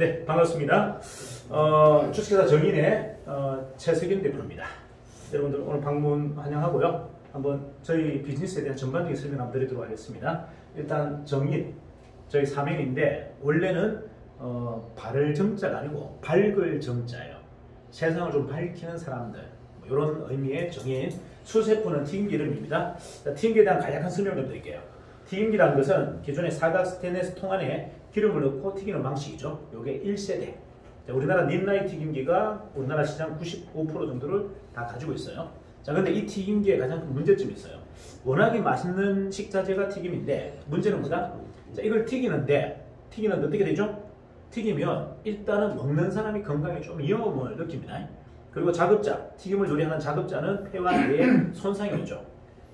네, 반갑습니다. 주식회사 정인의 최석인 대표입니다. 여러분들 오늘 방문 환영하고요. 한번 저희 비즈니스에 대한 전반적인 설명 한번 드리도록 하겠습니다. 일단 정인, 저희 사명인데 원래는 바를 정자가 아니고 밝을 정자예요. 세상을 좀 밝히는 사람들, 이런 의미의 정인. 수세포는 튀김기름입니다. 튀김기에 대한 간략한 설명을 좀 드릴게요. 튀김기라는 것은 기존의 사각 스테인리스 통 안에 기름을 넣고 튀기는 방식이죠. 이게 1세대. 우리나라 닌라이 튀김기가 우리나라 시장 95% 정도를 다 가지고 있어요. 자, 근데 이 튀김기에 가장 큰 문제점이 있어요. 워낙에 맛있는 식자재가 튀김인데 문제는 뭐다? 자, 이걸 튀기는데 어떻게 되죠? 튀기면 일단은 먹는 사람이 건강에 좀 위험을 느낍니다. 그리고 자급자, 튀김을 조리하는 자급자는 폐와 뇌에 손상이 오죠.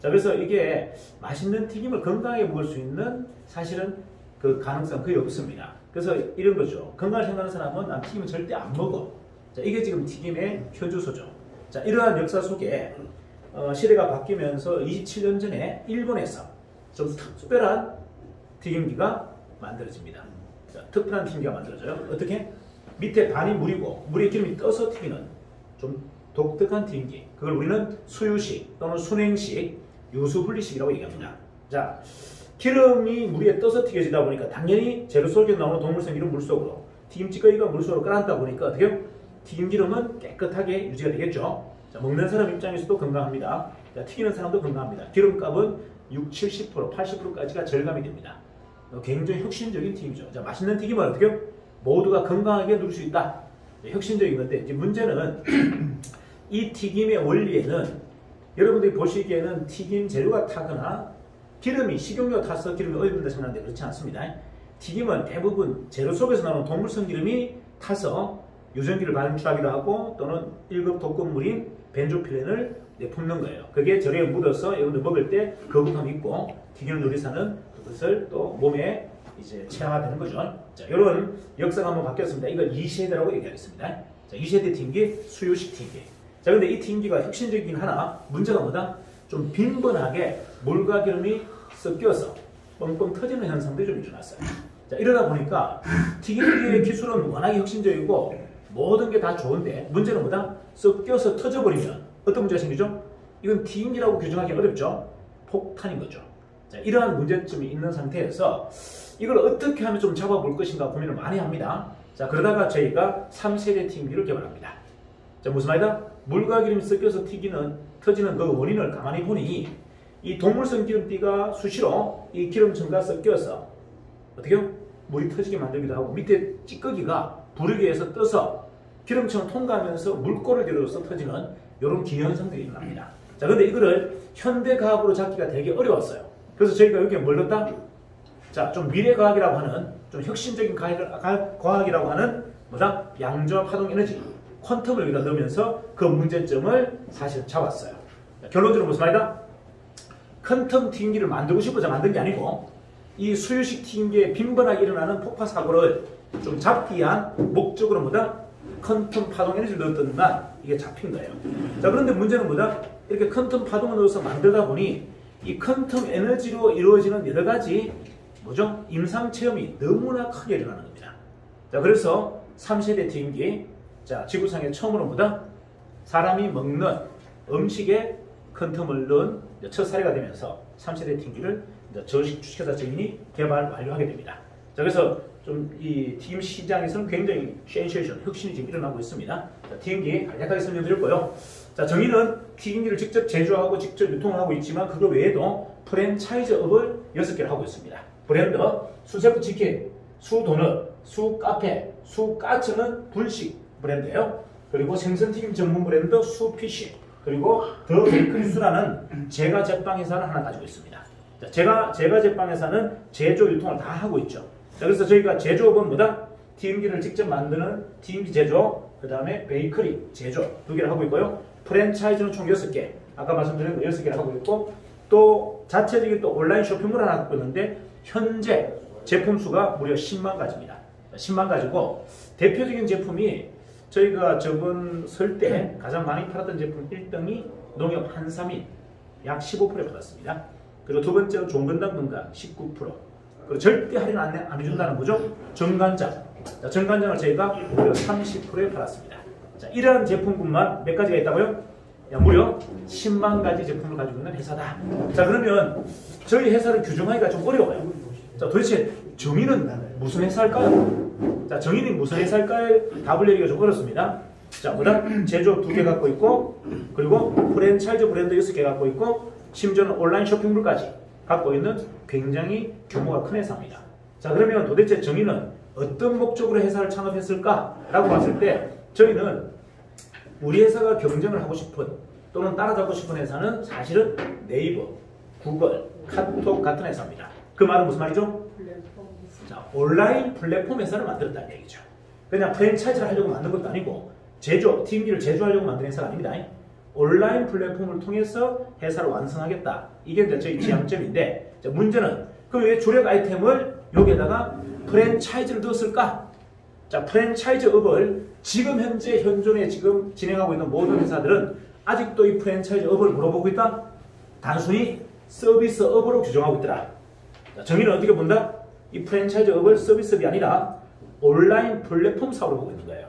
자, 그래서 이게 맛있는 튀김을 건강하게 먹을 수 있는 사실은 그 가능성 거의 없습니다. 그래서 이런 거죠. 건강을 생각하는 사람은 난 튀김을 절대 안 먹어. 자, 이게 지금 튀김의 표주소죠. 자, 이러한 역사 속에 시대가 바뀌면서 27년 전에 일본에서 좀 특별한 튀김기가 만들어집니다. 자, 특별한 튀김기가 만들어져요. 어떻게? 밑에 반이 물이고 물에 기름이 떠서 튀기는 좀 독특한 튀김기. 그걸 우리는 수유식 또는 순행식, 유수분리식이라고 얘기합니다. 자, 기름이 물에 떠서 튀겨지다 보니까 당연히 재료 속에 나오는 동물성 기름 물속으로, 튀김찌꺼기가 물속으로 깔았다 보니까 어떻게 해요? 튀김기름은 깨끗하게 유지가 되겠죠. 자, 먹는 사람 입장에서도 건강합니다. 자, 튀기는 사람도 건강합니다. 기름값은 60, 70%, 80%까지가 절감이 됩니다. 굉장히 혁신적인 튀김이죠. 자, 맛있는 튀김은 어떻게 해요? 모두가 건강하게 누릴 수 있다. 혁신적인 건데, 이제 문제는 이 튀김의 원리에는 여러분들이 보시기에는 튀김 재료가 타거나 기름이 식용유가 타서 기름이 어렵다 생각하는데 그렇지 않습니다. 튀김은 대부분 재료 속에서 나오는 동물성 기름이 타서 유전기를 방출하기도 하고 또는 1급 독극물인 벤조필렌을 내뿜는 거예요. 그게 재료에 묻어서 여러분들 먹을 때 거부감이 있고 튀기는 요리사는 그것을 또 몸에 이제 체화되는 거죠. 자, 이런 역사가 한번 바뀌었습니다. 이걸 2세대라고 얘기하겠습니다. 자, 2세대 튀김기, 수유식 튀김기. 자, 근데 이 튀김기가 혁신적이긴 하나 문제가 뭐다? 좀 빈번하게 물과 기름이 섞여서 뻥뻥 터지는 현상들이 좀 일어났어요. 자, 이러다 보니까 튀김기의 기술은 워낙에 혁신적이고 모든 게 다 좋은데 문제는 뭐다? 섞여서 터져버리면 어떤 문제가 생기죠? 이건 튀김기라고 규정하기 어렵죠? 폭탄인 거죠. 자, 이러한 문제점이 있는 상태에서 이걸 어떻게 하면 좀 잡아볼 것인가 고민을 많이 합니다. 자, 그러다가 저희가 3세대 튀김기를 개발합니다. 자, 무슨 말이다? 물과 기름이 섞여서 터지는 그 원인을 가만히 보니 이 동물성 기름띠가 수시로 이 기름층과 섞여서 어떻게 해요? 물이 터지게 만들기도 하고 밑에 찌꺼기가 부르게 해서 떠서 기름층을 통과하면서 물꼬를 들여서 터지는 이런 기현상들이 일어납니다. 자, 근데 이거를 현대과학으로 잡기가 되게 어려웠어요. 그래서 저희가 여기에 뭘 넣었다? 자, 좀 미래과학이라고 하는, 좀 혁신적인 과학이라고 하는 뭐다? 양조합 파동 에너지, 퀀텀을 여기다 넣으면서 그 문제점을 사실 잡았어요. 자, 결론적으로 무슨 말이다? 퀀텀 튀김기를 만들고 싶어서 만든 게 아니고 이 수유식 튀김기에 빈번하게 일어나는 폭파 사고를 좀 잡기 위한 목적으로 뭐다? 퀀텀 파동 에너지를 넣었던 날 이게 잡힌 거예요. 자, 그런데 문제는 뭐다? 이렇게 퀀텀 파동을 넣어서 만들다 보니 이 퀀텀 에너지로 이루어지는 여러 가지 뭐죠? 임상 체험이 너무나 크게 일어나는 겁니다. 자, 그래서 3세대 튀김기, 자, 지구상에 처음으로 뭐다? 사람이 먹는 음식에 퀀텀을 넣은 첫 사례가 되면서 3세대 튀김기를 주식회사 정인이 개발 완료하게 됩니다. 자, 그래서 좀 이 튀김 시장에서는 굉장히 센세이션, 혁신이 지금 일어나고 있습니다. 자, 튀김기 간략하게 설명드렸고요. 자, 정인은 튀김기를 직접 제조하고 직접 유통하고 있지만 그거 외에도 프랜차이즈업을 6개를 하고 있습니다. 브랜드, 수세프 치킨, 수도넛, 수카페, 수까츠는 분식 브랜드예요. 그리고 생선튀김 전문 브랜드 수피쉬, 그리고 더 베이크리스라는 제과 제빵 회사를 하나 가지고 있습니다. 자, 제과 제빵 회사는 제조 유통을 다 하고 있죠. 자, 그래서 저희가 제조업은 뭐다? 튀김기를 직접 만드는 튀김기 제조, 그 다음에 베이커리 제조 2개를 하고 있고요. 프랜차이즈는 총 6개, 아까 말씀드린 거 6개를 하고 있고, 또 자체적인 또 온라인 쇼핑몰을 하나 갖고 있는데 현재 제품 수가 무려 10만 가지입니다. 10만 가지고 대표적인 제품이 저희가 저번 설 때 가장 많이 팔았던 제품 1등이 농협 한삼인 약 15% 받았습니다. 그리고 두 번째는 종근당 건강 19%. 그리고 절대 할인 안 해준다는 거죠. 정관장 자, 정관장을 저희가 무려 30%에 팔았습니다. 자, 이러한 제품군만 몇 가지가 있다고요? 야, 무려 10만 가지 제품을 가지고 있는 회사다. 자, 그러면 저희 회사를 규정하기가 좀 어려워요. 자, 도대체 정의는 무슨 회사일까요? 자, 정의는 무슨 회사일까요? 답을 내리기가 좀 어렵습니다. 자, 뭐다? 제조업 2개 갖고 있고, 그리고 프랜차이즈 브랜드 6개 갖고 있고, 심지어는 온라인 쇼핑몰까지 갖고 있는 굉장히 규모가 큰 회사입니다. 자, 그러면 도대체 정의는 어떤 목적으로 회사를 창업했을까라고 봤을 때 저희는 우리 회사가 경쟁을 하고 싶은 또는 따라잡고 싶은 회사는 사실은 네이버, 구글, 카톡 같은 회사입니다. 그 말은 무슨 말이죠? 자, 온라인 플랫폼 회사를 만들었다는 얘기죠. 그냥 프랜차이즈를 하려고 만든 것도 아니고 TMD를 제조하려고 만든 회사가 아닙니다. 온라인 플랫폼을 통해서 회사를 완성하겠다. 이게 이제 저희 지향점인데, 자, 문제는 그 왜 주력 아이템을 여기에다가 프랜차이즈를 넣었을까? 자, 프랜차이즈업을 지금 현재 현존에 지금 진행하고 있는 모든 회사들은 아직도 이 프랜차이즈업을 물어보고 있다? 단순히 서비스업으로 규정하고 있더라. 자, 정의는 어떻게 본다? 이 프랜차이즈업을 서비스업이 아니라 온라인 플랫폼 사업으로 보고 있는 거예요.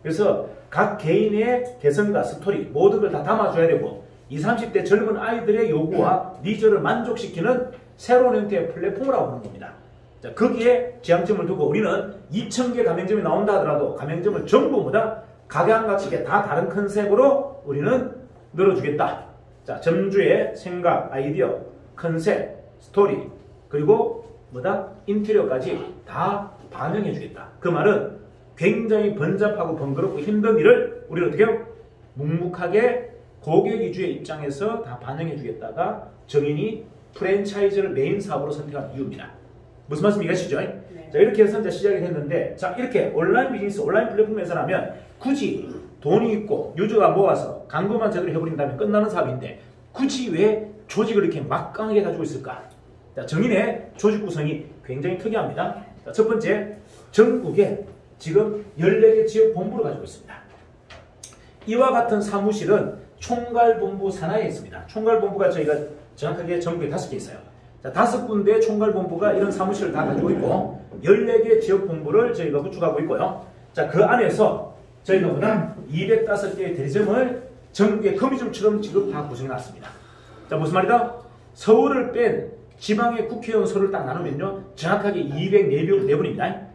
그래서 각 개인의 개성과 스토리 모든 걸 다 담아줘야 되고 20, 30대 젊은 아이들의 요구와 니즈를 만족시키는 새로운 형태의 플랫폼을 하고 있는 겁니다. 자, 거기에 지향점을 두고 우리는 2,000개 가맹점이 나온다 하더라도 가맹점을 전부 뭐다? 각양각색의 다 다른 컨셉으로 우리는 늘어주겠다. 자, 점주의 생각, 아이디어, 컨셉, 스토리, 그리고 뭐다? 인테리어까지 다 반영해주겠다. 그 말은 굉장히 번잡하고 번거롭고 힘든 일을 우리는 어떻게 해요? 묵묵하게 고객 위주의 입장에서 다 반영해주겠다가 정인이 프랜차이즈를 메인 사업으로 선택한 이유입니다. 무슨 말씀 이해하시죠? 네. 자, 이렇게 해서 이제 시작이 됐는데, 자, 이렇게 온라인 비즈니스, 온라인 플랫폼에서라면 굳이 돈이 있고 유저가 모아서 광고만 제대로 해버린다면 끝나는 사업인데 굳이 왜 조직을 이렇게 막강하게 가지고 있을까? 자, 정인의 조직 구성이 굉장히 특이합니다. 자, 첫 번째, 전국에 지금 14개 지역 본부를 가지고 있습니다. 이와 같은 사무실은 총괄본부 산하에 있습니다. 총괄본부가 저희가 정확하게 전국에 5개 있어요. 자, 5군데 총괄본부가 이런 사무실을 다 가지고 있고 14개 지역본부를 저희가 구축하고 있고요. 자, 그 안에서 저희가 보다 205개의 대리점을 전국의 거미줄처럼 지금 다 구성해 놨습니다. 자, 무슨 말이다? 서울을 뺀 지방의 국회의원 수를 딱 나누면요, 정확하게 204분입니다.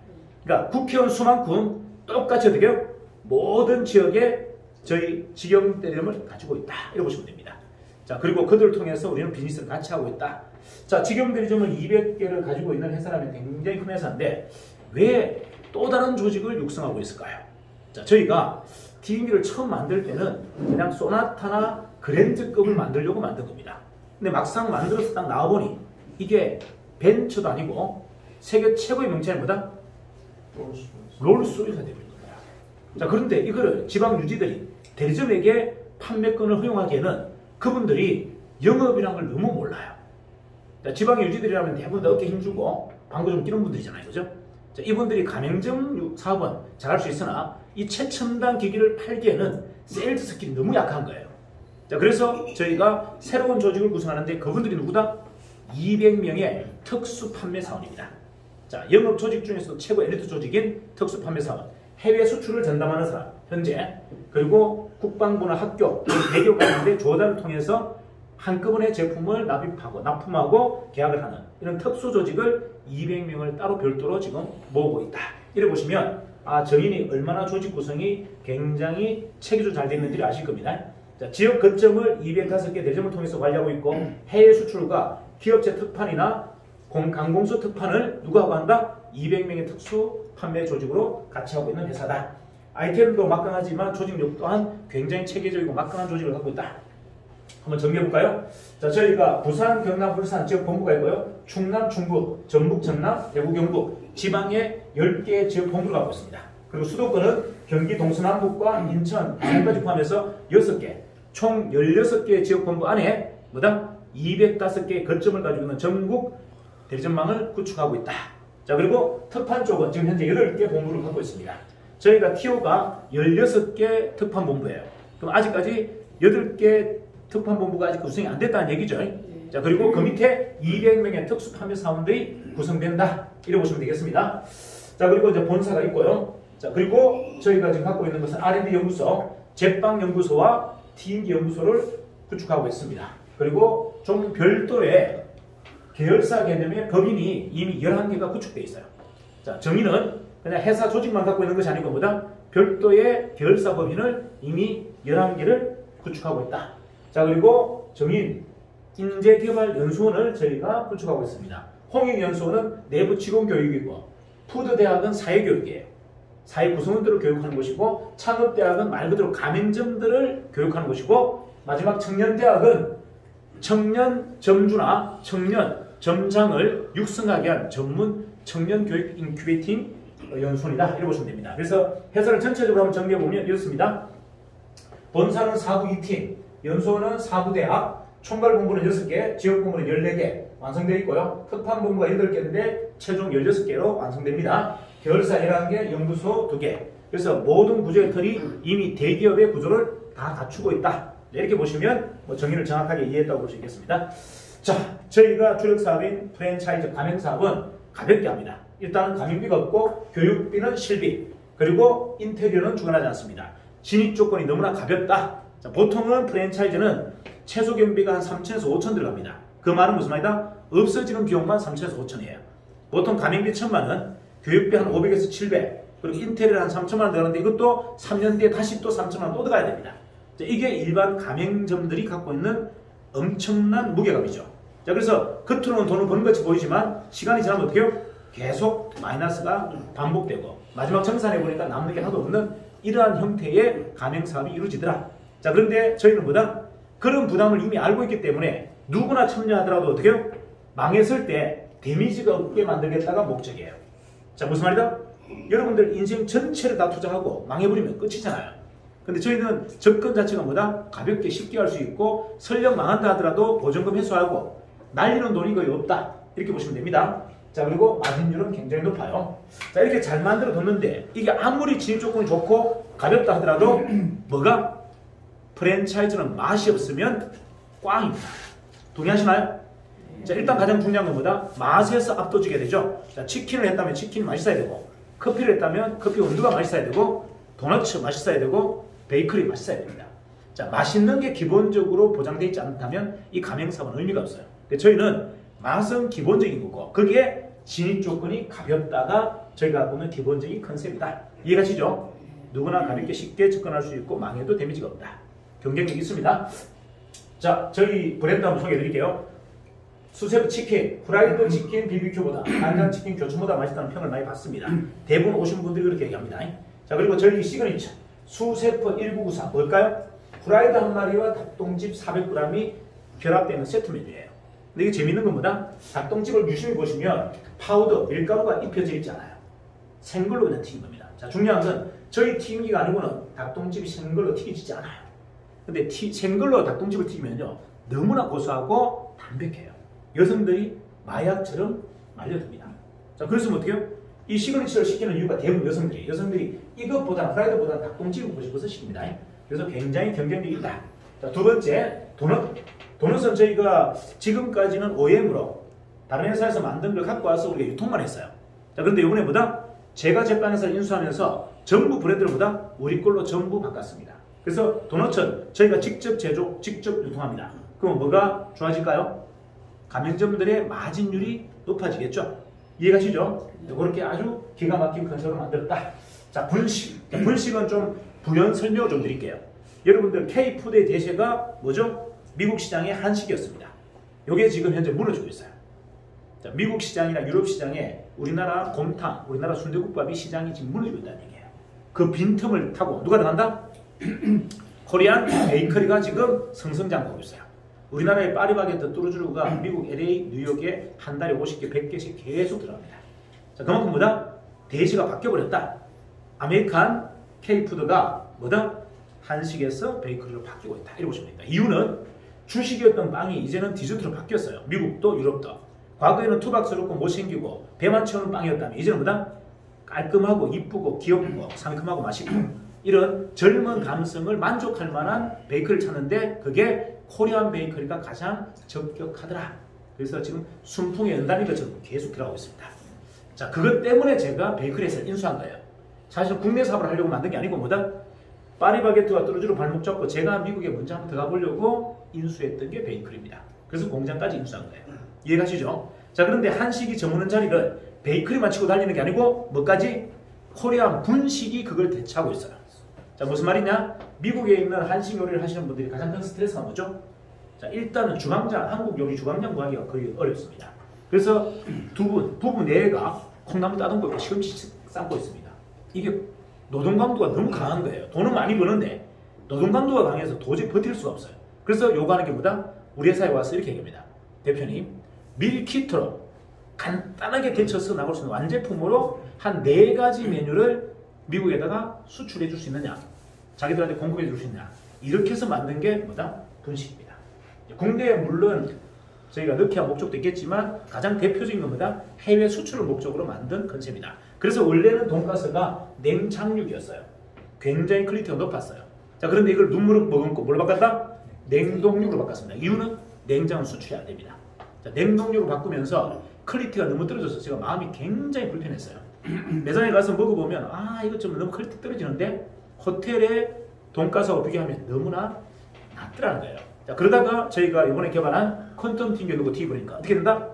그러니까 국회의원 수만큼 똑같이 어떻게 해요? 모든 지역에 저희 직영 대리점을 가지고 있다. 이렇게 보시면 됩니다. 자, 그리고 그들을 통해서 우리는 비즈니스를 같이 하고 있다. 자, 직영 대리점을 200개를 가지고 있는 회사라면 굉장히 큰 회사인데 왜 또 다른 조직을 육성하고 있을까요? 자, 저희가 TMD를 처음 만들 때는 그냥 소나타나 그랜드급을 만들려고 만든 겁니다. 근데 막상 만들어서 딱 나와보니 이게 벤처도 아니고 세계 최고의 명찰이 뭐다? 롤스로이스가 되고 있는 거야. 자, 그런데 이거를 지방 유지들이 대리점에게 판매권을 허용하기에는 그분들이 영업이라는 걸 너무 몰라요. 자, 지방 유지들이라면 대부분 다 어깨 힘주고 방구 좀 끼는 분들이잖아요. 그죠? 자, 이분들이 가맹점 사업은 잘할 수 있으나 이 최첨단 기기를 팔기에는 세일즈 스킬이 너무 약한 거예요. 자, 그래서 저희가 새로운 조직을 구성하는데 그분들이 누구다? 200명의 특수 판매 사원입니다. 자, 영업 조직 중에서도 최고 엘리트 조직인 특수 판매 사원, 해외 수출을 전담하는 사람, 현재, 그리고 국방부나 학교, 대기업 같은데 조달을 통해서 한꺼번에 제품을 납입하고 납품하고 계약을 하는 이런 특수 조직을 200명을 따로 별도로 지금 모으고 있다. 이래 보시면 아, 정인이 얼마나 조직 구성이 굉장히 체계적으로 잘 되어 있는지를 아실 겁니다. 자, 지역 거점을 205개 대점을 통해서 관리하고 있고 해외 수출과 기업체 특판이나 강공수 특판을 누가 하고 한다? 200명의 특수 판매 조직으로 같이 하고 있는 회사다. 아이템도 막강하지만 조직력 또한 굉장히 체계적이고 막강한 조직을 갖고 있다. 한번 정리해볼까요? 자, 저희가 부산, 경남, 울산 지역 본부가 있고요. 충남, 충북, 전북, 전남, 대구, 경북 지방에 10개의 지역 본부를 갖고 있습니다. 그리고 수도권은 경기 동서남북과 인천, 안양까지 포함해서 6개, 총 16개의 지역 본부 안에 뭐다? 205개의 거점을 가지고 있는 전국 대리점망을 구축하고 있다. 자, 그리고 특판 쪽은 지금 현재 8개 본부를 갖고 있습니다. 저희가 TO가 16개 특판 본부예요. 그럼 아직까지 8개 특판 본부가 아직 구성이 안 됐다는 얘기죠. 자, 그리고 그 밑에 200명의 특수 판매 사원들이 구성된다. 이래 보시면 되겠습니다. 자, 그리고 이제 본사가 있고요. 자, 그리고 저희가 지금 갖고 있는 것은 R&D 연구소, 제빵 연구소와 T인기 연구소를 구축하고 있습니다. 그리고 좀 별도의 계열사 개념의 법인이 이미 11개가 구축되어 있어요. 자, 정의는 그냥 회사 조직만 갖고 있는 것이 아니고 뭐다? 별도의 계열사 법인을 이미 11개를 구축하고 있다. 자, 그리고 정인 인재개발연수원을 저희가 구축하고 있습니다. 홍익연수원은 내부 직원 교육이고, 푸드대학은 사회교육이에요. 사회 구성원들을 교육하는 곳이고, 창업대학은 말 그대로 가맹점들을 교육하는 곳이고, 마지막 청년대학은 청년 점주나 청년 점장을 육성하게 한 전문 청년교육 인큐베이팅 연수원이다. 이렇게 보시면 됩니다. 그래서 회사를 전체적으로 한번 정리해보면 이렇습니다. 본사는 사부 2팀, 연수원은 사부대학, 총괄본부는 6개, 지역본부는 14개 완성되어 있고요. 특판본부가 8개인데 최종 16개로 완성됩니다. 계열사 11개, 연구소 2개. 그래서 모든 구조의 틀이 이미 대기업의 구조를 다 갖추고 있다. 이렇게 보시면 정의를 정확하게 이해했다고 볼 수 있겠습니다. 자, 저희가 주력 사업인 프랜차이즈 가맹사업은 가볍게 합니다. 일단은 가맹비가 없고 교육비는 실비, 그리고 인테리어는 주관하지 않습니다. 진입 조건이 너무나 가볍다. 자, 보통은 프랜차이즈는 최소 경비가 한 3천에서 5천 들어갑니다. 그 말은 무슨 말이다? 없어지는 비용만 3천에서 5천이에요. 보통 가맹비 1,000만원, 교육비 한 500에서 700, 그리고 인테리어 한 3천만원 들어가는데 이것도 3년 뒤에 다시 또 3천만원 또 들어가야 됩니다. 자, 이게 일반 가맹점들이 갖고 있는 엄청난 무게감이죠. 자, 그래서 겉으로는 돈을 버는 것이 보이지만 시간이 지나면 어떻게 해요? 계속 마이너스가 반복되고 마지막 정산해 보니까 남는 게 하나도 없는 이러한 형태의 가맹사업이 이루어지더라. 자, 그런데 저희는 뭐다? 그런 부담을 이미 알고 있기 때문에 누구나 참여하더라도 어떻게 해요? 망했을 때 데미지가 없게 만들겠다가 목적이에요. 자, 무슨 말이다? 여러분들 인생 전체를 다 투자하고 망해버리면 끝이잖아요. 근데 저희는 접근 자체가 뭐다? 가볍게 쉽게 할 수 있고 설령 망한다 하더라도 보전금 회수하고 날리는 돈이 거의 없다. 이렇게 보시면 됩니다. 자, 그리고 마진율은 굉장히 높아요. 자, 이렇게 잘 만들어 뒀는데 이게 아무리 진입 조건이 좋고 가볍다 하더라도 뭐가? 프랜차이즈는 맛이 없으면 꽝입니다. 동의하시나요? 자, 일단 가장 중요한 건 뭐다? 맛에서 압도지게 되죠. 자, 치킨을 했다면 치킨이 맛있어야 되고, 커피를 했다면 커피 온도가 맛있어야 되고, 도넛이 맛있어야 되고, 베이커리 맛있어야 됩니다. 자, 맛있는 게 기본적으로 보장되어 있지 않다면 이 가맹사업은 의미가 없어요. 근데 저희는 맛은 기본적인 거고, 그게 진입 조건이 가볍다가 저희가 보는 기본적인 컨셉이다. 이해가시죠? 누구나 가볍게 쉽게 접근할 수 있고 망해도 데미지가 없다. 경쟁력이 있습니다. 자, 저희 브랜드 한번 소개해 드릴게요. 수세브 치킨, 프라이드 치킨 BBQ보다 간장 치킨 교촌보다 맛있다는 평을 많이 받습니다. 대부분 오신 분들이 그렇게 얘기합니다. 자, 그리고 저희 시그니처 수세퍼 1994 뭘까요? 프라이드 한 마리와 닭똥집 400g이 결합되는 세트 메뉴예요. 근데 이게 재밌는 건 뭐다? 닭똥집을 유심히 보시면 파우더, 밀가루가 입혀져 있지 않아요. 생걸로 그냥 튀긴 겁니다. 자, 중요한 건 저희 튀김기가 아니고는 닭똥집이 생걸로 튀기지지 않아요. 근데 생걸로 닭똥집을 튀기면요 너무나 고소하고 담백해요. 여성들이 마약처럼 말려듭니다. 자, 그래서 어떻게 해요? 이 시그니처를 시키는 이유가 대부분 여성들이 이것보다 프라이드보다 닭똥집을 보고 싶어서 시킵니다. 그래서 굉장히 경쟁력이 있다. 자, 두 번째, 도넛은 저희가 지금까지는 OEM으로 다른 회사에서 만든 걸 갖고 와서 우리가 유통만 했어요. 자, 그런데 이번에 뭐다? 제가 제빵회사를 인수하면서 전부 브랜드보다 우리 걸로 전부 바꿨습니다. 그래서 도넛은 저희가 직접 제조, 직접 유통합니다. 그럼 뭐가 좋아질까요? 가맹점들의 마진율이 높아지겠죠? 이해가시죠? 그렇게 아주 기가 막힌 컨셉을 만들었다. 자, 분식은 좀 부연 설명을 좀 드릴게요. 여러분들 K푸드의 대세가 뭐죠? 미국 시장의 한식이었습니다. 이게 지금 현재 무너지고 있어요. 자, 미국 시장이나 유럽 시장에 우리나라 곰탕, 우리나라 순대국밥이 시장이 지금 무너지고 있다는 얘기예요. 그 빈틈을 타고 누가 들어간다? 코리안 베이커리가 지금 승승장구하고 있어요. 우리나라의 파리바게뜨, 뚜루쥬르가 미국 LA, 뉴욕에 한 달에 50개, 100개씩 계속 들어갑니다. 자, 그만큼 뭐다? 대세가 바뀌어버렸다. 아메리칸 K푸드가 뭐다? 한식에서 베이커리로 바뀌고 있다. 이렇게 보시면 됩니다. 이유는 주식이었던 빵이 이제는 디저트로 바뀌었어요. 미국도 유럽도. 과거에는 투박스럽고 못생기고 배만 채우는 빵이었다면 이제는 뭐다? 깔끔하고 이쁘고 귀엽고 상큼하고 맛있고 이런 젊은 감성을 만족할 만한 베이커리를 찾는데 그게 코리안 베이커리가 가장 적격하더라. 그래서 지금 순풍의 연단인 것처럼 계속 들어가고 있습니다. 자, 그것 때문에 제가 베이커리에서 인수한 거예요. 사실 국내 사업을 하려고 만든 게 아니고 뭐다? 파리바게트와 뚜루즈로 발목 잡고 제가 미국에 먼저 한번 들어가 보려고 인수했던 게 베이커리입니다. 그래서 공장까지 인수한 거예요. 이해가시죠? 자, 그런데 한식이 저무는 자리를 베이커리만 치고 달리는 게 아니고 뭐까지? 코리안 분식이 그걸 대체하고 있어요. 자, 무슨 말이냐? 미국에 있는 한식 요리를 하시는 분들이 가장 큰 스트레스가 뭐죠? 자, 일단은 주방장, 한국 요리 주방장 구하기가 거의 어렵습니다. 그래서 부부 4가 콩나물 따듬고 있고 시금치 삶고 있습니다. 이게 노동 강도가 너무 강한 거예요. 돈은 많이 버는데 노동 강도가 강해서 도저히 버틸 수가 없어요. 그래서 요구하는 게 뭐다? 우리 회사에 와서 이렇게 얘기합니다. 대표님, 밀키트로 간단하게 데쳐서 나올 수 있는 완제품으로 한 4가지 메뉴를 미국에다가 수출해 줄 수 있느냐, 자기들한테 공급해 줄 수 있느냐, 이렇게 해서 만든 게 뭐다? 분식입니다. 국내에 물론 저희가 넣기야 목적도 있겠지만 가장 대표적인 겁니다. 해외 수출을 목적으로 만든 컨셉이다. 그래서 원래는 돈가스가 냉장육이었어요. 굉장히 퀄리티가 높았어요. 자, 그런데 이걸 눈물을 머금고 뭘 바꿨다? 냉동육으로 바꿨습니다. 이유는 냉장은 수출이 안 됩니다. 자, 냉동육으로 바꾸면서 퀄리티가 너무 떨어져서 제가 마음이 굉장히 불편했어요. 매장에 가서 먹어보면 이거 좀 너무 퀄리티 떨어지는데 호텔의 돈가스하고 비교하면 너무나 낮더라는 거예요. 자, 그러다가 저희가 이번에 개발한 퀀텀 튕겨 넣고 튀겨보니까 어떻게 된다?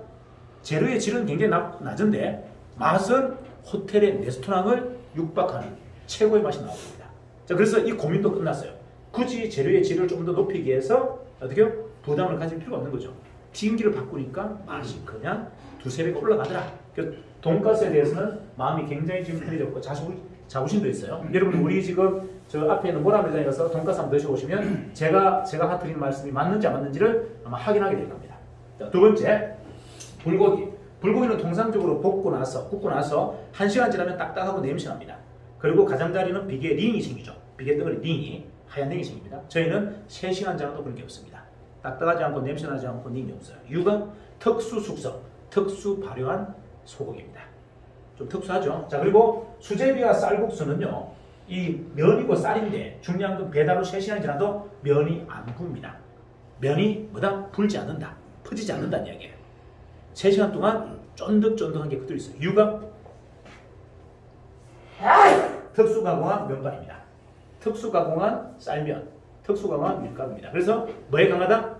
재료의 질은 굉장히 낮은데 맛은 호텔의 레스토랑을 육박하는 최고의 맛이 나옵니다. 자, 그래서 이 고민도 끝났어요. 굳이 재료의 질을 좀 더 높이기 위해서 어떻게요? 부담을 가질 필요가 없는 거죠. 튀김기를 바꾸니까 맛이 그냥 2~3배가 올라가더라. 돈가스에 대해서는 마음이 굉장히 지금 편해졌고 자부심도 있어요. 여러분, 우리 지금 저 앞에 있는 모라 매장에 가서 돈가스 한번 드셔보시면 제가 드리는 말씀이 맞는지 안 맞는지를 아마 확인하게 될 겁니다. 자, 2번째, 불고기. 불고기는 통상적으로 굽고 나서 1시간 지나면 딱딱하고 냄새납니다. 그리고 가장자리는 비계 링이 생기죠. 비계 덩어리 링이 하얀 링이 생깁니다. 저희는 3시간 지나도 그런 게 없습니다. 딱딱하지 않고 냄새나지 않고 링이 없어요. 이유가 특수 숙성, 특수 발효한 소고기입니다. 좀 특수하죠. 자, 그리고 수제비와 쌀국수는요, 이 면이고 쌀인데 중요한 건 배달 후 3시간 지나도 면이 안 굽니다. 면이 뭐다? 불지 않는다. 퍼지지 않는다는 이야기예요. 3시간 동안 쫀득쫀득한 게 그대로 있어요. 이유가 특수 가공한 면발입니다. 특수 가공한 쌀면, 특수 가공한 밀가루입니다. 그래서 뭐에 강하다?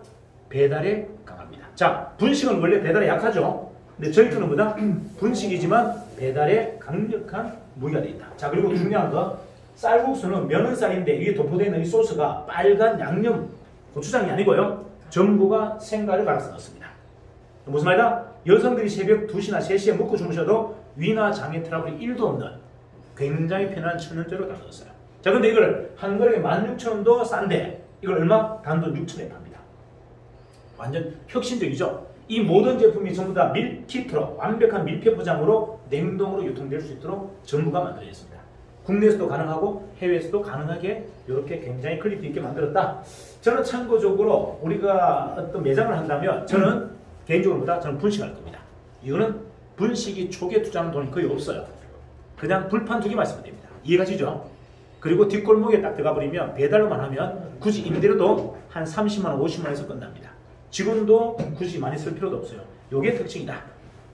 배달에 강합니다. 자, 분식은 원래 배달에 약하죠. 근데 저희 거는 뭐다? 분식이지만 배달에 강력한 무기가 되어 있다. 자, 그리고 중요한 거, 쌀국수는 면은 쌀인데 위에 도포되어 있는 이 소스가 빨간 양념 고추장이 아니고요, 전부가 생과를 갈아서 넣습니다. 무슨 말이다? 여성들이 새벽 2시나 3시에 먹고 주무셔도 위나 장애 트러블이 1도 없는 굉장히 편한 천연재료를 다 넣었어요. 자, 근데 이걸 한 그릇에 16,000원도 싼데 이걸 얼마? 단돈 6,000원에 팝니다. 완전 혁신적이죠? 이 모든 제품이 전부 다 밀키트로 완벽한 밀폐 포장으로 냉동으로 유통될 수 있도록 전부가 만들어져 있습니다. 국내에서도 가능하고 해외에서도 가능하게 이렇게 굉장히 퀄리티 있게 만들었다. 저는 참고적으로 우리가 어떤 매장을 한다면 저는 개인적으로 저는 분식할 겁니다. 이거는 분식이 초기에 투자하는 돈이 거의 없어요. 그냥 불판 2개만 있으면 됩니다. 이해가시죠? 그리고 뒷골목에 딱 들어가 버리면 배달로만 하면 굳이 임대료도 한 30만원, 50만원에서 끝납니다. 직원도 굳이 많이 쓸 필요도 없어요. 요게 특징이다.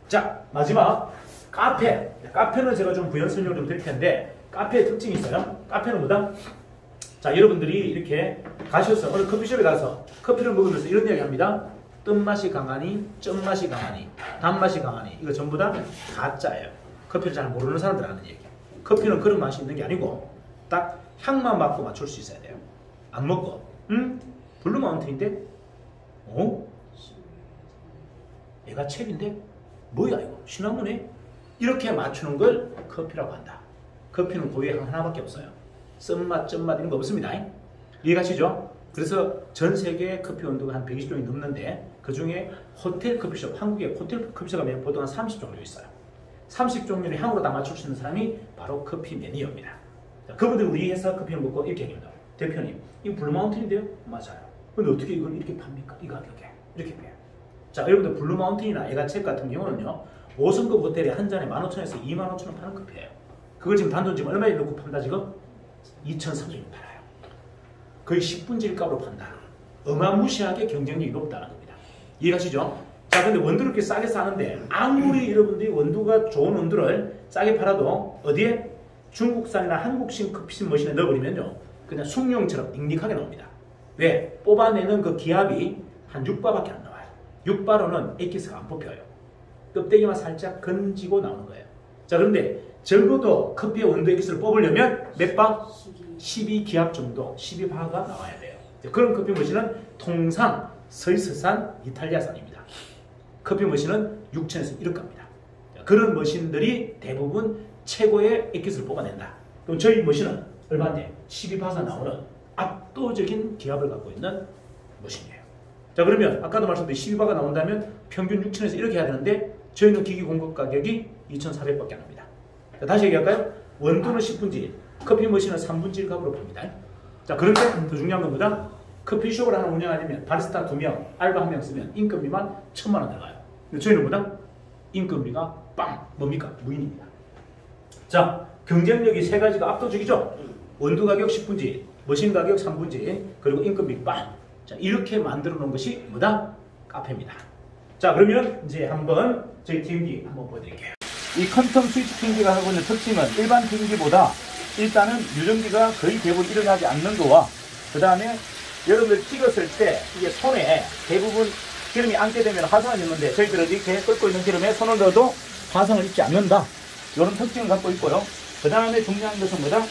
자, 마지막 카페. 카페는 제가 좀 부연 설명을 좀 드릴 텐데 카페의 특징이 있어요. 카페는 뭐다? 자, 여러분들이 이렇게 가셔서 어느 커피숍에 가서 커피를 먹으면서 이런 이야기 합니다. 뜬맛이 강하니, 쩐맛이 강하니, 단맛이 강하니, 이거 전부 다 가짜예요. 커피를 잘 모르는 사람들 하는 얘기. 커피는 그런 맛이 있는 게 아니고 딱 향만 맡고 맞출 수 있어야 돼요. 안 먹고 블루 마운틴인데? 얘가 책인데? 뭐야 이거? 시나몬에? 이렇게 맞추는 걸 커피라고 한다. 커피는 고유의 하나밖에 없어요. 쓴맛, 쩐맛 이런 거 없습니다. 이해가시죠? 그래서 전 세계 커피 원두가 한 120종이 넘는데 그 중에 호텔 커피숍, 한국의 호텔 커피숍이 보통 한 30종류 있어요. 30종류의 향으로 다 맞출 수 있는 사람이 바로 커피 매니어입니다. 자, 그분들 우리 회사 커피를 먹고 이렇게 얘기합니다. 대표님, 이거 블루마운틴인데요? 맞아요. 근데 어떻게 이걸 이렇게 팝니까? 이 가격에. 이렇게 해요. 자, 여러분들 블루마운틴이나 에가책 같은 경우는요, 5성급 호텔에 한 잔에 15,000원에서 25,000원 파는 커피예요. 그걸 지금 단돈 지금 얼마에 넣고 판다 지금? 2,300원 팔아요. 거의 10분질 값으로 판다. 어마무시하게 경쟁력이 높다는 겁니다. 이해가시죠? 자, 근데 원두를 이렇게 싸게 사는데 아무리 여러분들이 원두가 좋은 원두를 싸게 팔아도 어디에? 중국산이나 한국식 커피신 머신에 넣어버리면요. 그냥 숭늉처럼 닝닝하게 나옵니다. 왜? 뽑아내는 그 기압이 한 6바밖에 안 나와요. 6바로는 액기스가 안 뽑혀요. 껍데기만 살짝 건지고 나오는 거예요. 자, 그런데 적어도 커피의 원두 액기스를 뽑으려면 몇 바? 12기압 정도, 12바가 나와야 돼요. 그런 커피 머신은 통상 스위스산, 이탈리아산입니다. 커피 머신은 6천에서 1억 갑니다. 그런 머신들이 대부분 최고의 액기스를 뽑아낸다. 그럼 저희 머신은 얼마인데? 12바가 나오는 압도적인 기압을 갖고 있는 머신이에요. 자, 그러면 아까도 말씀드린 12바가 나온다면 평균 6천에서 1억 해야 되는데 저희는 기기 공급 가격이 2,400밖에 안 합니다. 자, 다시 얘기할까요? 원두는 10분지, 커피 머신은 3분지 1값으로 팝니다. 자, 그런데 더 중요한 건 뭐다? 커피숍을 하나 운영하려면 바리스타 2명, 알바 1명 쓰면 인건비만 1,000만 원 들어가요. 근데 저희는 뭐다? 인건비가 빵! 뭡니까? 무인입니다. 자, 경쟁력이 세 가지가 압도적이죠? 원두 가격 10분지, 머신 가격 3분지, 그리고 인건비 빵! 자, 이렇게 만들어 놓은 것이 뭐다? 카페입니다. 자, 그러면 이제 한번 저희 튀김기 한번 보여드릴게요. 이 컨텀 스위치 튀김기가 하고 있는 특징은 일반 튀김기보다 일단은 유전기가 거의 대부분 일어나지 않는 거와 그 다음에 여러분들 튀겼을 때 이게 손에 대부분 기름이 앉게 되면 화상을 입는데 저희들은 이렇게 끓고 있는 기름에 손을 넣어도 화상을 입지 않는다. 이런 특징을 갖고 있고요. 그 다음에 중요한 것은 뭐다?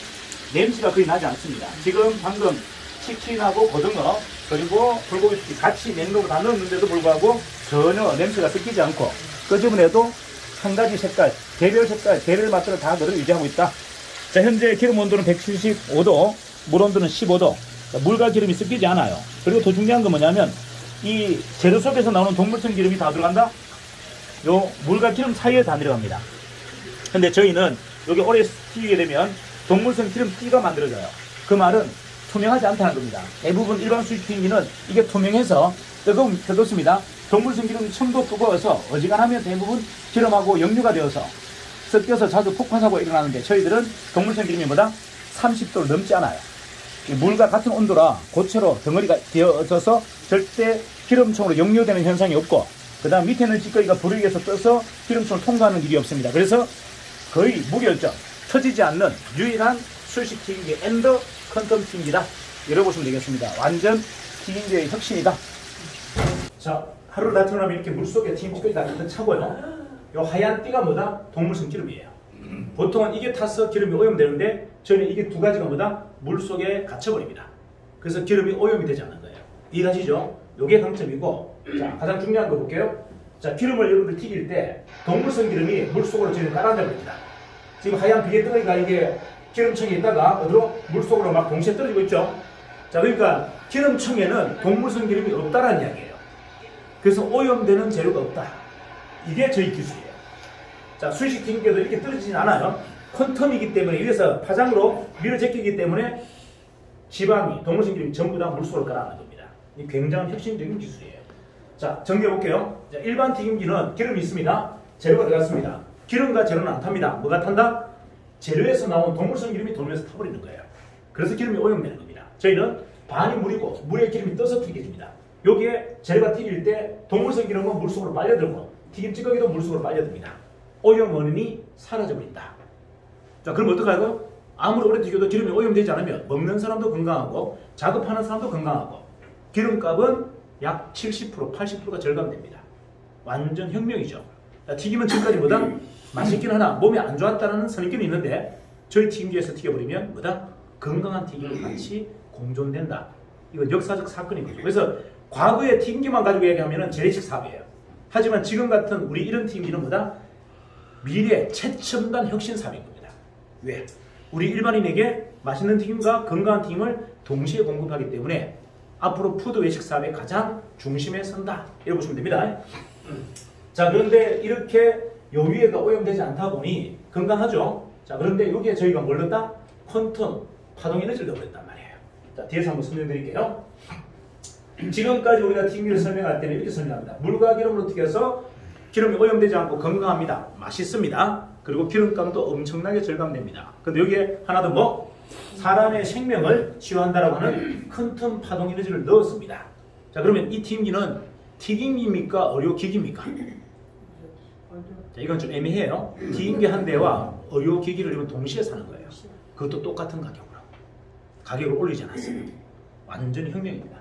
냄새가 거의 나지 않습니다. 지금 방금 치킨하고 고등어 그리고 불고기 같이 냉동으로 다 넣었는데도 불구하고 전혀 냄새가 섞이지 않고 끄집어내도 한 가지 색깔, 개별 맛들을 다 그대로 유지하고 있다. 자, 현재 기름 온도는 175도, 물 온도는 15도. 물과 기름이 섞이지 않아요. 그리고 더 중요한 건 뭐냐면 이 재료 속에서 나오는 동물성 기름이 다 들어간다? 요 물과 기름 사이에 다 들어갑니다. 근데 저희는 여기 오래 튀기게 되면 동물성 기름띠가 만들어져요. 그 말은 투명하지 않다는 겁니다. 대부분 일반 수입튀김기는 이게 투명해서 뜨겁습니다. 동물성 기름이 첨도 뜨거워서 어지간하면 대부분 기름하고 역류가 되어서 섞여서 자주 폭발사고가 일어나는데 저희들은 동물성 기름이 뭐다? 30도를 넘지 않아요. 물과 같은 온도라 고체로 덩어리가 되어져서 절대 기름총으로 역류되는 현상이 없고 그 다음 밑에는 찌꺼기가 불에 의해서 떠서 기름총을 통과하는 일이 없습니다. 그래서 거의 무결점, 터지지 않는 유일한 수식 튀김기 엔더 컨텀 튀김기다. 이렇게 보시면 되겠습니다. 완전 튀김기의 혁신이다. 자, 하루 나트나면 이렇게 물속에 튀김찌꺼기가 가득 차고요. 요 하얀 띠가 뭐다? 동물성 기름이에요. 보통은 이게 타서 기름이 오염되는데 저희는 이게 두 가지가 뭐다? 물속에 갇혀버립니다. 그래서 기름이 오염이 되지 않는 거예요. 이해가시죠? 요게 강점이고 자, 가장 중요한 거 볼게요. 자, 기름을 여러분들 튀길 때 동물성 기름이 물속으로 저희는 따라앉아 버립니다. 지금 하얀 비계덩어리가 이게 기름청에 있다가 어디로? 물속으로 막 동시에 떨어지고 있죠. 자, 그러니까 기름청에는 동물성 기름이 없다라는 이야기예요. 그래서 오염되는 재료가 없다. 이게 저희 기술이에요. 자, 수식 튀김기도 이렇게 떨어지진 않아요. 컨텀이기 때문에 위에서 파장으로 밀어 제끼기 때문에 지방이, 동물성 기름이 전부 다 물속으로 깔아앉는 겁니다. 이 굉장한 혁신적인 기술이에요. 자, 정리해 볼게요. 자, 일반 튀김기는 기름이 있습니다. 재료가 들어갔습니다. 기름과 재료는 안 탑니다. 뭐가 탄다? 재료에서 나온 동물성 기름이 돌면서 타버리는 거예요. 그래서 기름이 오염되는 겁니다. 저희는 반이 물이고 물에 기름이 떠서 튀겨집니다. 여기에 재료가 튀길 때 동물성 기름은 물속으로 빨려들고 튀김 찌꺼기도 물속으로 빨려듭니다. 오염 원인이 사라져버린다. 자, 그럼 어떡할까요? 아무리 오래 튀겨도 기름이 오염되지 않으면 먹는 사람도 건강하고 작업하는 사람도 건강하고 기름값은 약 70%, 80%가 절감됩니다. 완전 혁명이죠. 자, 튀김은 지금까지보다 맛있긴 하나 몸에 안 좋았다는 선입견이 있는데 저희 튀김기에서 튀겨버리면 뭐다? 건강한 튀김과 같이 공존된다. 이건 역사적 사건인 거죠. 그래서 과거의 튀김기만 가지고 얘기하면 재래식 사업이에요. 하지만 지금 같은 우리 이런 튀김기는 뭐다? 미래 최첨단 혁신 사업인 겁니다. 왜? 우리 일반인에게 맛있는 튀김과 건강한 튀김을 동시에 공급하기 때문에 앞으로 푸드 외식 사업의 가장 중심에 선다. 이렇게 보시면 됩니다. 자, 그런데 이렇게 요 위에가 오염되지 않다 보니 건강하죠. 자, 그런데 여기에 저희가 뭘 넣었다? 퀀텀 파동 에너지를 넣어버렸단 말이에요. 자, 뒤에서 한번 설명드릴게요. 지금까지 우리가 튀김기를 설명할 때는 이렇게 설명합니다. 물과 기름으로 튀겨서 기름이 오염되지 않고 건강합니다. 맛있습니다. 그리고 기름감도 엄청나게 절감됩니다. 근데 여기에 하나 더 뭐? 사람의 생명을 치유한다라고 하는 퀀텀 파동 에너지를 넣었습니다. 자, 그러면 이 튀김기는 튀김기입니까? 의료기기입니까? 자, 이건 좀 애매해요. 튀김기 한 대와 의료기기를 이건 동시에 사는 거예요. 그것도 똑같은 가격으로. 가격을 올리지 않았어요. 완전히 혁명입니다.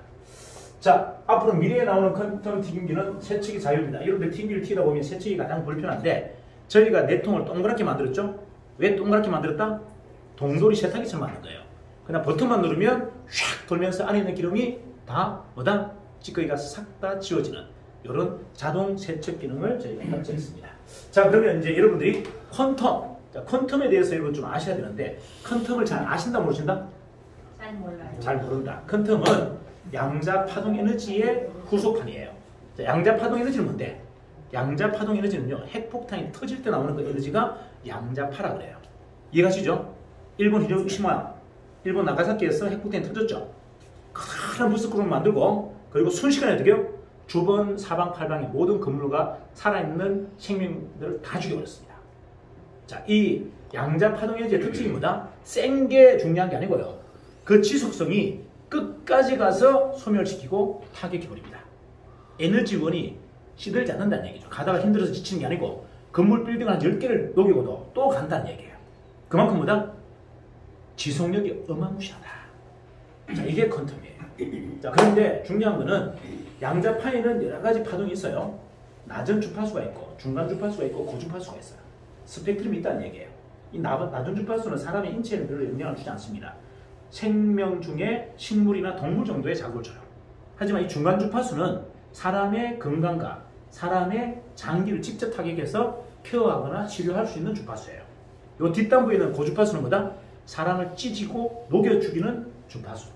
자, 앞으로 미래에 나오는 퀀텀 튀김기는 세척이 자유입니다. 여러분들 튀김기를 튀기다 보면 세척이 가장 불편한데 저희가 내통을 동그랗게 만들었죠? 왜 동그랗게 만들었다? 동돌이 세탁기처럼 만든 거예요. 그냥 버튼만 누르면 샥 돌면서 안에 있는 기름이 다 뭐다? 찌꺼기가 싹 다 지워지는 이런 자동 세척 기능을 저희가 합체했습니다. 자, 그러면 이제 여러분들이 퀀텀, 자, 퀀텀에 대해서 여러분 좀 아셔야 되는데 퀀텀을 잘 아신다 모르신다? 잘 몰라요. 잘 모른다. 퀀텀은 양자 파동 에너지의 후속판이에요. 자, 양자 파동 에너지는 뭔데? 양자 파동 에너지는요, 핵폭탄이 터질 때 나오는 그 에너지가 양자파라 그래요. 이해가시죠? 일본 히로시마, 일본 나가사키에서 핵폭탄이 터졌죠. 커다란 부스크림을 만들고 그리고 순식간에 어떻게 해요? 주변 사방팔방의 모든 건물과 살아있는 생명들을 다 죽여버렸습니다. 자, 이 양자 파동 에너지의 특징이 뭐다? 센 게 중요한 게 아니고요. 그 지속성이 끝까지 가서 소멸시키고 타격해버립니다. 에너지원이 시들지 않는다는 얘기죠. 가다가 힘들어서 지치는 게 아니고 건물 빌딩 한 10개를 녹이고도 또 간다는 얘기예요. 그만큼 뭐다? 지속력이 어마무시하다. 자, 이게 퀀텀이에요. 자, 그런데 중요한 거는 양자파에는 여러 가지 파동이 있어요. 낮은 주파수가 있고 중간 주파수가 있고 고주파수가 있어요. 스펙트럼이 있다는 얘기예요. 이 낮은 주파수는 사람의 인체에는 별로 영향을 주지 않습니다. 생명 중에 식물이나 동물 정도의 자극을 줘요. 하지만 이 중간 주파수는 사람의 건강과 사람의 장기를 직접 타격해서 케어하거나 치료할 수 있는 주파수예요. 이 뒷단부에 있는 고주파수는 뭐다? 사람을 찢고 녹여 죽이는 주파수.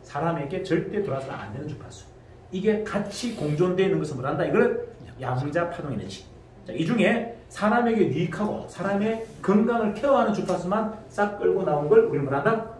사람에게 절대 돌아서는 안 되는 주파수. 이게 같이 공존되어 있는 것을 뭐란다? 이걸 양자 파동 에너지. 자, 이 중에 사람에게 유익하고 사람의 건강을 케어하는 주파수만 싹 끌고 나온 걸 우리는 뭐란다?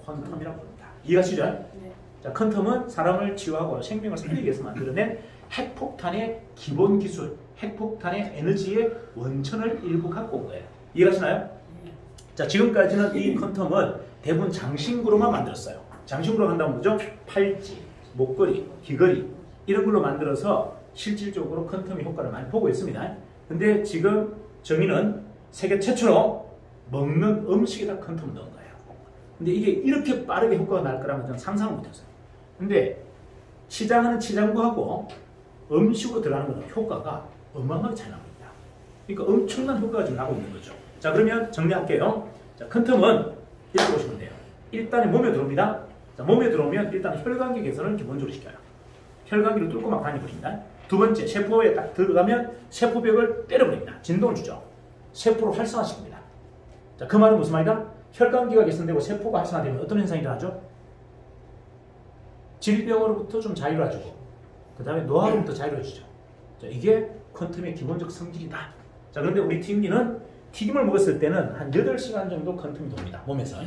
퀀텀이라고 부릅니다. 이해가시죠? 네. 자, 퀀텀은 사람을 치유하고 생명을 살리기 위해서 만들어낸 핵폭탄의 기본 기술, 핵폭탄의 에너지의 원천을 일부 갖고 온 거예요. 이해가시나요? 네. 자, 지금까지는 이 퀀텀은 대부분 장신구로만 만들었어요. 장신구로 한다면 뭐죠? 팔찌, 목걸이, 귀걸이 이런 걸로 만들어서 실질적으로 퀀텀의 효과를 많이 보고 있습니다. 근데 지금 정의는 세계 최초로 먹는 음식에다 퀀텀을 넣은 거예요. 근데 이게 이렇게 빠르게 효과가 날 거라면 저는 상상을 못했어요. 근데 치장하는 치장구하고 음식으로 들어가는 것은 효과가 어마어마하게 차이 납니다. 그러니까 엄청난 효과가 지금 나고 있는 거죠. 자, 그러면 정리할게요. 자, 퀀텀은 이렇게 보시면 돼요. 일단은 몸에 들어옵니다. 자, 몸에 들어오면 일단 혈관계 개선을 기본적으로 시켜요. 혈관계를 뚫고 막 다녀버립니다. 두 번째, 세포에 딱 들어가면 세포벽을 때려버립니다. 진동을 주죠. 세포를 활성화시킵니다. 자, 그 말은 무슨 말이다? 혈관계가 개선되고 세포가 활성화되면 어떤 현상이 일어나죠? 질병으로부터 좀 자유를 주고 그 다음에 노화로부터 자유를 주죠. 자, 이게 퀀텀의 기본적 성질이다. 자, 그런데 우리 튀김기는 튀김을 먹었을 때는 한 8시간 정도 퀀텀이 돕니다. 몸에서.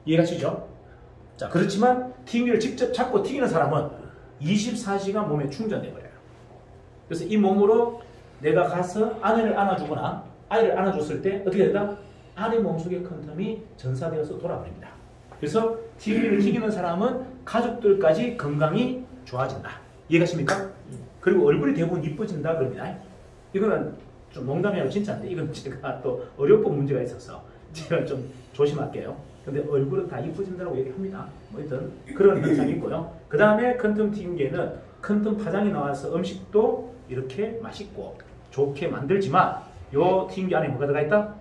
이해가시죠? 자, 그렇지만 튀김기를 직접 잡고 튀기는 사람은 24시간 몸에 충전돼버려요. 그래서 이 몸으로 내가 가서 아내를 안아주거나 아이를 안아줬을 때 어떻게 된다? 아내 몸속의 퀀텀이 전사되어서 돌아버립니다. 그래서 튀김기를 튀기는 사람은 가족들까지 건강이 좋아진다. 이해가십니까? 그리고 얼굴이 대부분 이뻐진다 그럽니다. 이거는 좀 농담이 진짜인데 이건 제가 또 의료법 문제가 있어서 제가 좀 조심할게요. 근데 얼굴은 다 이뻐진다고 얘기합니다. 뭐 일단 그런 현상이 있고요. 그 다음에 퀀텀 튀김기에는 퀀텀 파장이 나와서 음식도 이렇게 맛있고 좋게 만들지만 요 튀김기 안에 뭐가 들어가 있다?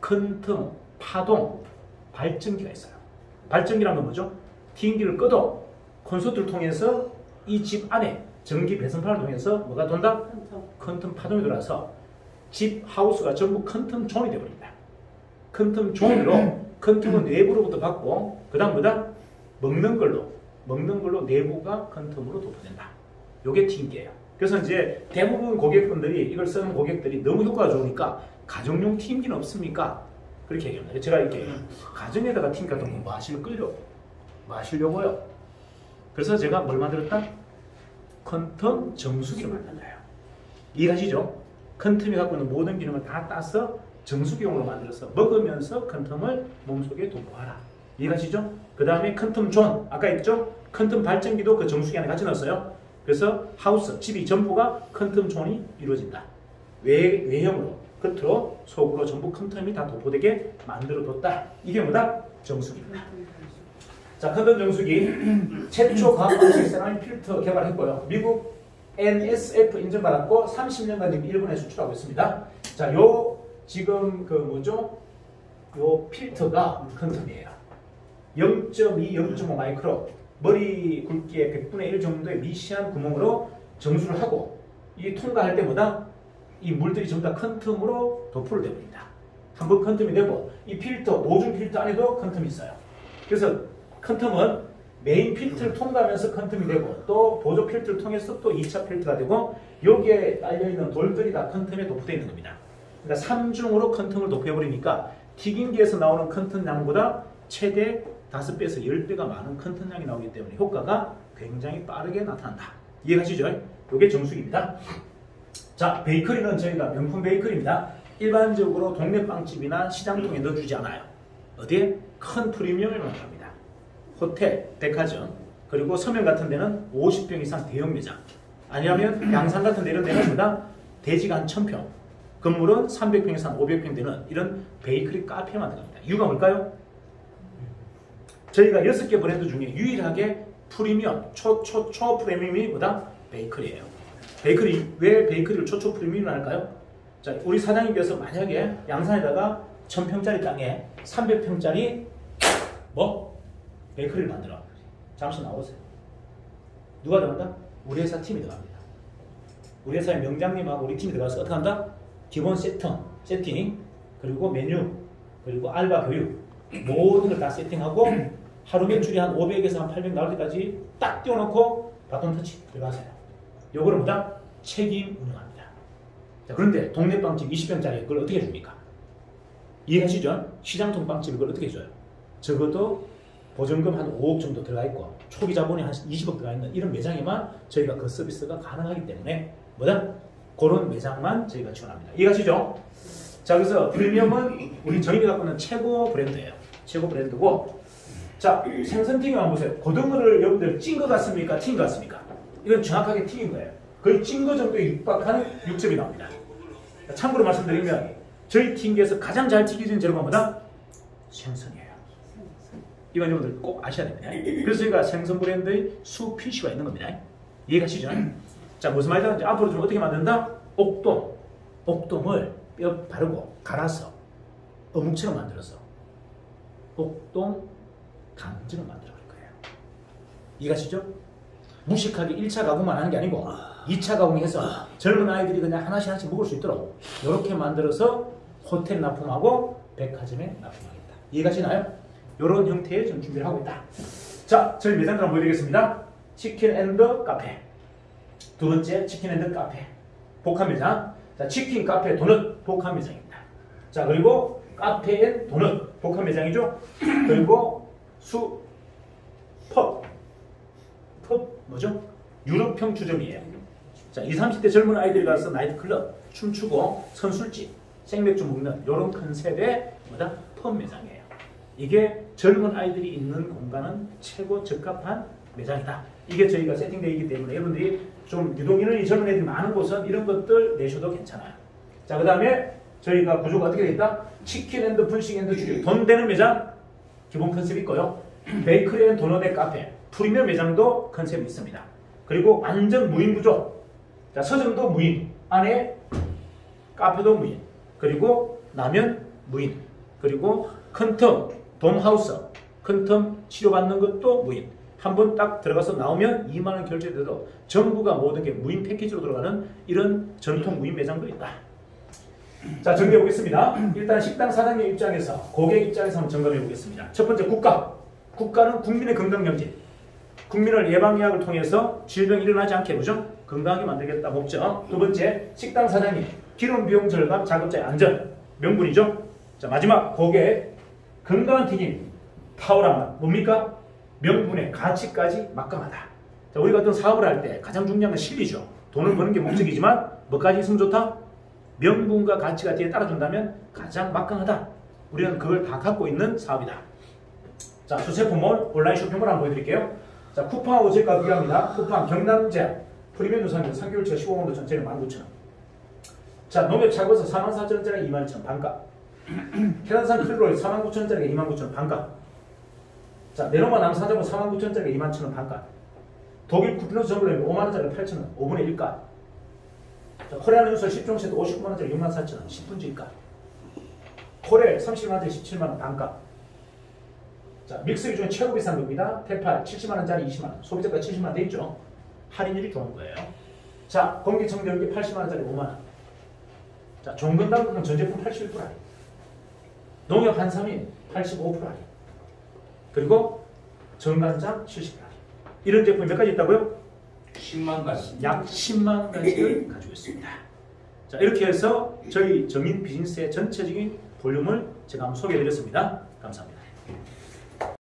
퀀텀 파동 발전기가 있어요. 발전기란 건 뭐죠? 튀김기를 꺼도 콘솔트를 통해서 이 집 안에 전기 배선판을 통해서 뭐가 돈다? 퀀텀 파동이 돌아서 집 하우스가 전부 퀀텀 존이 되어버립니다. 퀀텀 존으로 퀀텀은 내부로부터 받고 그 다음 뭐다? 먹는 걸로 내부가 퀀텀으로 도포된다. 요게 튀김기예요. 그래서 이제 대부분 고객분들이 이걸 쓰는 고객들이 너무 효과가 좋으니까 가정용 튀김기는 없습니까? 그렇게 얘기합니다. 제가 이렇게 가정에다가 튀김기 같은 거 마시려고요. 그래서 제가 뭘 만들었다? 퀀텀 정수기를 만들어요. 이해가시죠? 퀀텀이 갖고 있는 모든 기능을 다 따서 정수기용으로 만들어서 먹으면서 퀀텀을 몸속에 도포하라. 이해가시죠? 그 다음에 퀀텀 존, 아까 있죠? 퀀텀 발전기도 그 정수기 안에 같이 넣었어요. 그래서 하우스, 집이 전부가 큰 틈 초원이 이루어진다. 외형으로, 겉으로, 속으로 전부 큰 틈이 다 도포되게 만들어뒀다. 이게 뭐다? 정수기입니다. 자, 큰 틈 정수기 최초 과학 방식 세라믹 필터 개발했고요. 미국 NSF 인증받았고 30년간 지금 일본에 수출하고 있습니다. 자, 요 지금 그 뭐죠? 요 필터가 큰 틈이에요. 0.2, 0.5 마이크로 머리 굵기의 100분의 1 정도의 미시한 구멍으로 정수를 하고 이 통과할 때마다 이 물들이 전부 다 큰 틈으로 도포를 됩니다. 한번 큰 틈이 되고 이 필터, 오중 필터 안에도 큰 틈이 있어요. 그래서 큰 틈은 메인 필터를 통과하면서 큰 틈이 되고 또 보조 필터를 통해서 또 2차 필터가 되고 여기에 딸려있는 돌들이 다 큰 틈에 도포되어 있는 겁니다. 그러니까 3중으로 큰 틈을 도포해버리니까 튀김기에서 나오는 큰 틈 양보다 최대 5배에서 10배가 많은 큰 틈 양이 나오기 때문에 효과가 굉장히 빠르게 나타난다. 이해가시죠? 이게 정수기입니다. 자, 베이커리는 저희가 명품 베이커리입니다. 일반적으로 동네 빵집이나 시장통에 넣어주지 않아요. 어디에? 큰 프리미엄을 만듭니다. 호텔, 백화점, 그리고 서면 같은 데는 50평 이상 대형 매장, 아니면 양산 같은 데 이런 데는 보다 대지가 한 1000평, 건물은 300평 이상 500평 되는 이런 베이커리 카페 만듭니다. 이유가 뭘까요? 저희가 6개 브랜드 중에 유일하게 프리미엄, 초 프리미엄이 보다 베이커리예요. 베이커리, 왜 베이커리를 초초 프리미엄을 할까요? 자, 우리 사장님께서 만약에 양산에다가 1000평짜리 땅에 300평짜리 뭐? 베이커리를 만들어. 잠시 나오세요. 누가 들어간다? 우리 회사 팀이 들어갑니다. 우리 회사의 명장님하고 우리 팀이 들어가서 어떻게 한다? 기본 세팅, 그리고 메뉴, 그리고 알바 교육 모든 걸 다 세팅하고 하루 매출이 한 500에서 한 800 나올 때까지 딱 띄워놓고 바톤 터치 들어가세요. 요거를 뭐다? 책임 운영합니다. 자, 그런데 동네 빵집 20평짜리 그걸 어떻게 해줍니까? 이해하시죠? 시장통 빵집이 그걸 어떻게 해줘요? 적어도 보증금 한 5억 정도 들어가 있고 초기 자본이 한 20억 들어가 있는 이런 매장에만 저희가 그 서비스가 가능하기 때문에 뭐다? 그런 매장만 저희가 지원합니다. 이해하시죠? 자, 그래서 프리미엄은 우리 저희가 갖고 있는 최고 브랜드예요. 최고 브랜드고, 자, 생선튀김 한번 보세요. 고등어를 여러분들 찐 거 같습니까? 튄 거 같습니까? 이건 정확하게 튀긴 거예요. 거의 찐 거 정도에 육박하는 육즙이 나옵니다. 참고로 말씀드리면 저희 튀김기에서 가장 잘 튀겨진 재료가 뭐다? 생선이에요. 이건 여러분들 꼭 아셔야 됩니다. 그래서 저희가 생선 브랜드의 수 PC가 있는 겁니다. 이해가시죠? 자, 무슨 말이냐? 앞으로 좀 어떻게 만든다? 옥동을 뼈 바르고 갈아서 어묵처럼 만들어서 옥동 강정을 만들어 볼 거예요. 이해가시죠? 무식하게 1차 가공만 하는 게 아니고 2차 가공해서 젊은 아이들이 그냥 하나씩 먹을 수 있도록 이렇게 만들어서 호텔 납품하고 백화점에 납품하겠다. 이해가시나요? 이런 형태의 좀 준비를 하고 있다. 자, 저희 매장들 한번 보여드리겠습니다. 치킨 앤드 카페. 두 번째, 치킨 앤드 카페. 복합 매장. 자, 치킨 카페 도넛 복합 매장입니다. 자, 그리고 카페 앤 도넛 복합 매장이죠. 그리고 펍 뭐죠? 유럽형 주점이에요. 자, 20, 30대 젊은 아이들이 가서 나이트클럽, 춤추고 선술집, 생맥주 먹는 이런 컨셉의 뭐다? 펍 매장이에요. 이게 젊은 아이들이 있는 공간은 최고 적합한 매장이다. 이게 저희가 세팅되어 있기 때문에 여러분들이 좀 유동인원이 젊은 애들이 많은 곳은 이런 것들 내셔도 괜찮아요. 자, 그 다음에 저희가 구조가 어떻게 되어 있다? 치킨 앤드 분식 앤드 주류, 돈 되는 매장 기본 컨셉이 있고요. 베이커리 앤 도넛 앤 카페, 프리미엄 매장도 컨셉이 있습니다. 그리고 완전 무인 구조. 자, 서점도 무인, 안에 카페도 무인, 그리고 라면 무인, 그리고 큰 텀, 돔하우스, 큰 텀 치료받는 것도 무인. 한번 딱 들어가서 나오면 2만원 결제돼도 전부가 모든 게 무인 패키지로 들어가는 이런 전통 무인 매장도 있다. 자, 정리해 보겠습니다. 일단 식당 사장님 입장에서, 고객 입장에서 한번 점검해 보겠습니다. 첫 번째, 국가는 국민의 건강경제, 국민을 예방예약을 통해서 질병이 일어나지 않게 보죠. 건강하게 만들겠다 목적. 두 번째, 식당 사장님 기름 비용 절감, 작업자의 안전 명분이죠. 자, 마지막, 고객 건강한 튀김 파워란 말 뭡니까? 명분의 가치까지 막강하다. 자, 우리가 어떤 사업을 할 때 가장 중요한 건 실리죠. 돈을 버는 게 목적이지만 뭐까지 있으면 좋다? 명분과 가치가 뒤에 따라준다면 가장 막강하다. 우리는 그걸 다 갖고 있는 사업이다. 자, 수세포몰 온라인 쇼핑몰 한번 보여드릴게요. 자, 쿠팡하고 저희가 비교합니다. 쿠팡 경남제약 프리미엄 유산균 3개월치가 15만 5천원짜리 19,000원. 자, 농협 차고서 44,000원짜리 22,000원 반값. 해안산 클로리 49,000원짜리 29,000원 반값. 자, 메로마 남산자본 49,000원짜리 21,000원 반값. 독일 쿠피노스 정글레미 5만원짜리 8,000원 5분의 1값. 자, 코레아는 유설 10종 세트 59만원짜리 64,000원 10분지 1값. 코레 30만원짜리 17만원 반값. 자, 믹스기 중에 최고 비싼 겁니다. 테팔 70만원짜리 20만원. 소비자가 70만원 돼있죠. 할인율이 좋은 거예요. 자, 공기청정기 80만원짜리 5만원. 자, 종근당국은 전 제품 81% 할인. 농협 한삼인 85% 할인. 그리고 정관장 70% 할인. 이런 제품이 몇 가지 있다고요? 10만 가지. 약 10만 가지를 가지고 있습니다. 자, 이렇게 해서 저희 정인 비즈니스의 전체적인 볼륨을 제가 한번 소개해 드렸습니다. 감사합니다.